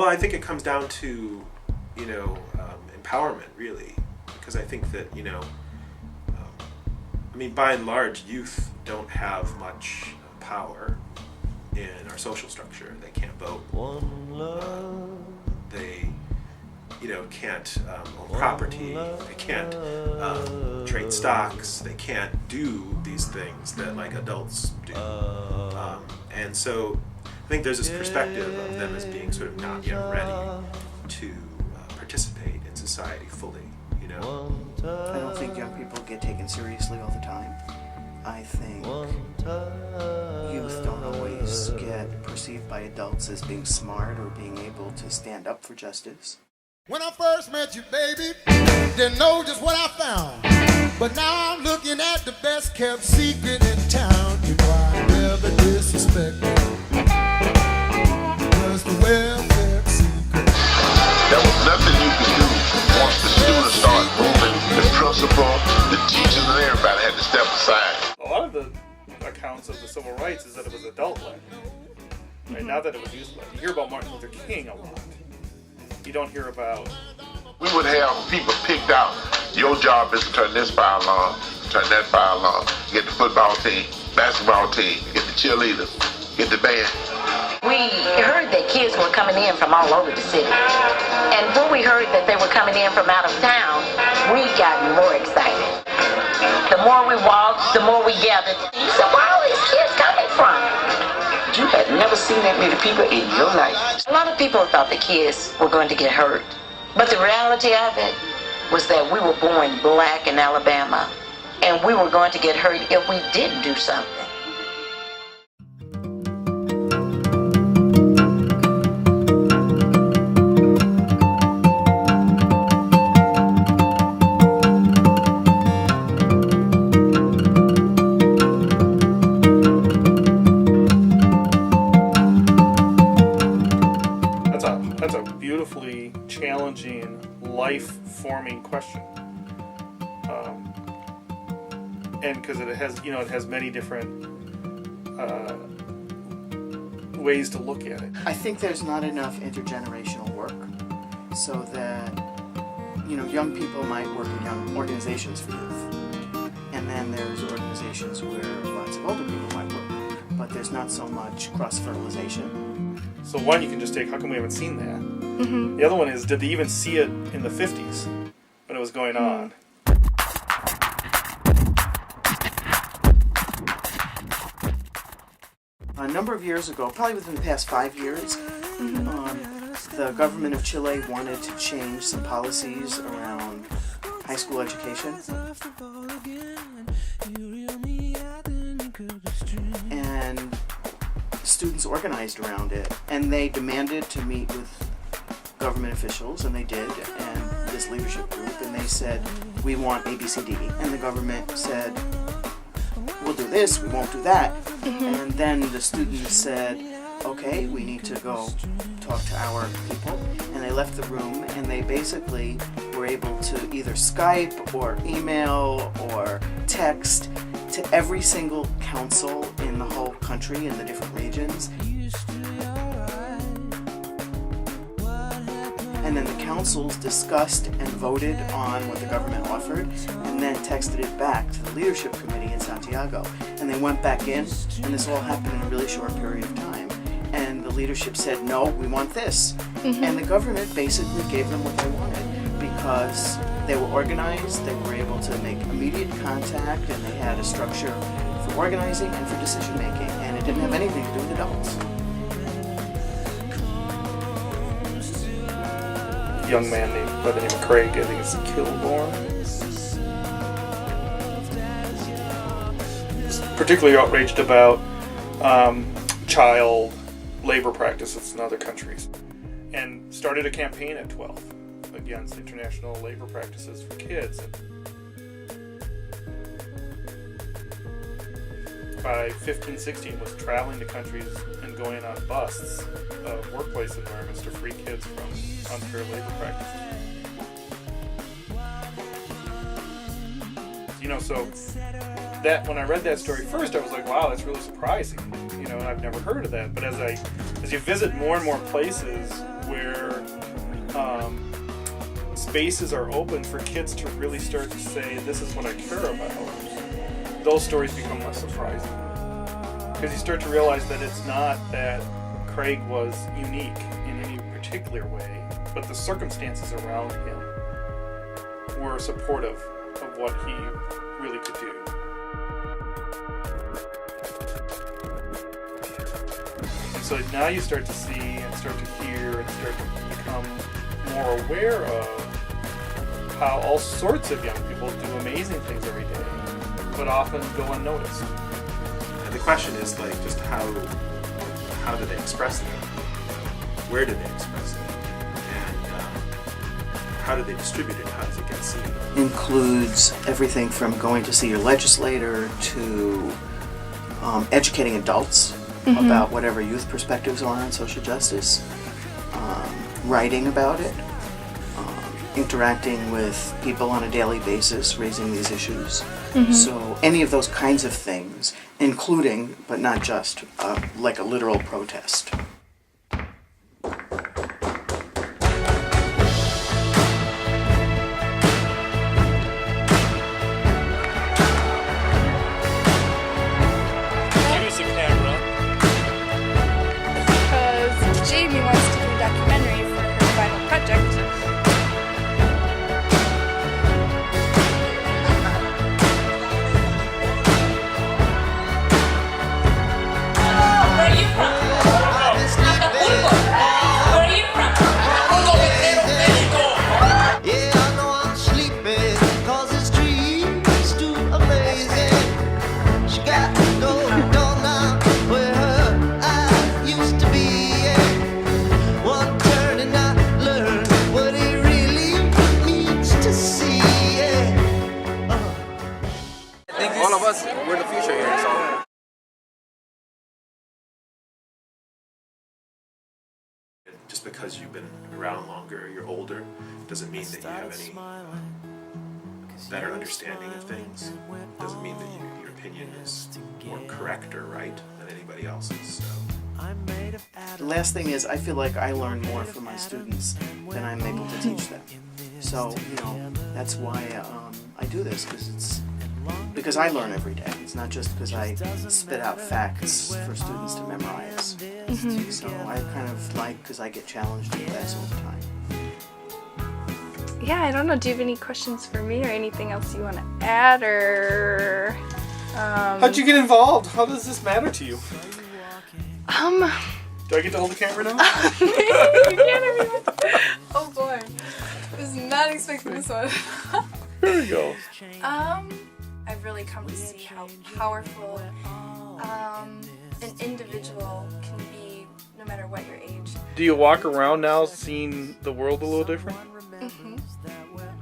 Well, I think it comes down to, empowerment, really, because I think that, by and large, youth don't have much power in our social structure. They can't vote. They, can't own property. They can't trade stocks. They can't do these things that like adults do. And so I think there's this perspective of them as being sort of not yet ready to participate in society fully, I don't think young people get taken seriously all the time. I think youth don't always get perceived by adults as being smart or being able to stand up for justice. When I first met you, baby, didn't know just what I found. But now I'm looking at the best kept secret in town. You know I never disrespected. Was the welfare secret. There was nothing you could do once the students started moving. The principal, the teachers, and everybody had to step aside. A lot of the accounts of the civil rights is that it was adult-led, right? Not that it was youth-led. You hear about Martin Luther King a lot. You don't hear about... We would have people picked out. Your job is to turn this file on, turn that file on, get the football team, basketball team, get the cheerleaders, get the band. We heard that kids were coming in from all over the city. And when we heard that they were coming in from out of town, we got more excited. The more we walked, the more we gathered. You said, where are all these kids coming from? You had never seen that many people in your life. A lot of people thought the kids were going to get hurt. But the reality of it was that we were born black in Alabama, and we were going to get hurt if we didn't do something. That's a beautifully challenging, life-forming question, and because it has many different ways to look at it. I think there's not enough intergenerational work so that, young people might work in young organizations for youth. And then there's organizations where lots of older people might work, but there's not so much cross-fertilization. So one, you can just take, how come we haven't seen that? Mm-hmm. The other one is, did they even see it in the 50s when it was going on? A number of years ago, probably within the past 5 years, the government of Chile wanted to change some policies around high school education. And students organized around it, and they demanded to meet with government officials, and they did, and this leadership group, and they said, we want ABCD, and the government said, we'll do this, we won't do that. And then the students said, okay, we need to go talk to our people, and they left the room, and they basically were able to either Skype or email or text to every single council in the whole country in the different regions. And then the councils discussed and voted on what the government offered, and then texted it back to the leadership committee in Santiago. And they went back in, and this all happened in a really short period of time. And the leadership said, no, we want this. And the government basically gave them what they wanted because they were organized, they were able to make immediate contact, and they had a structure for organizing and for decision making, and it didn't have anything to do with adults. Young man named by the name of Craig, I think it's Kilborn, was particularly outraged about child labor practices in other countries, and started a campaign at 12 against international labor practices for kids. And by 15, 16 was traveling to countries and going on busts of workplace environments to free kids from unfair labor practices. So that when I read that story first, I was like, wow, that's really surprising. You know, I've never heard of that. But as you visit more and more places where spaces are open for kids to really start to say, this is what I care about, those stories become less surprising. Because you start to realize that it's not that Craig was unique in any particular way, but the circumstances around him were supportive of what he really could do. And so now you start to see and start to hear and start to become more aware of how all sorts of young people do amazing things every day, but often go unnoticed. And the question is like, just how do they express it? Where do they express it? And how do they distribute it? How does it get seen? Includes everything from going to see your legislator to educating adults about whatever youth perspectives are on social justice, writing about it, interacting with people on a daily basis, raising these issues. So any of those kinds of things, including, but not just, like a literal protest. Because Jamie wants to do a documentary for her final project. All of us, we're the future here, so. Just because you've been around longer, you're older, doesn't mean that you have any better understanding of things. Doesn't mean that your opinion is more correct or right than anybody else's. So. The last thing is, I feel like I learn more from my students than I'm able to teach them. So, you know, that's why I do this, because I learn every day. It's not just because I spit out facts for students to memorize. So I kind of like, because I get challenged in class all the time. Yeah, I don't know. Do you have any questions for me or anything else you want to add, or? How'd you get involved? How does this matter to you? Do I get to hold the camera now? You can't, everyone. Oh boy, I was not expecting this one. Here we go. I've really come to see how powerful an individual can be, no matter what your age. Do you walk around now seeing the world a little different?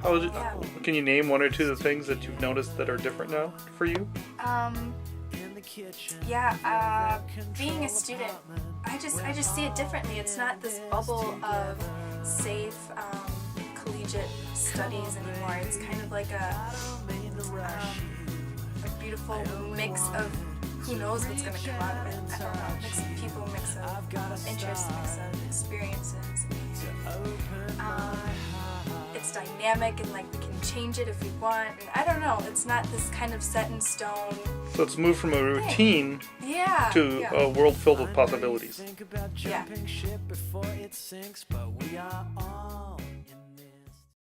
How is it? Yeah. Can you name one or two of the things that you've noticed that are different now for you? Being a student, I just see it differently. It's not this bubble of safe collegiate studies anymore. It's kind of like a beautiful mix of who knows what's going to come out of it. I don't know. Mix of people, mix of interests, mix of experiences. It's dynamic and like we can change it if we want. And I don't know. It's not this kind of set in stone. So it's moved from a routine to Yeah. a world filled with possibilities. Yeah.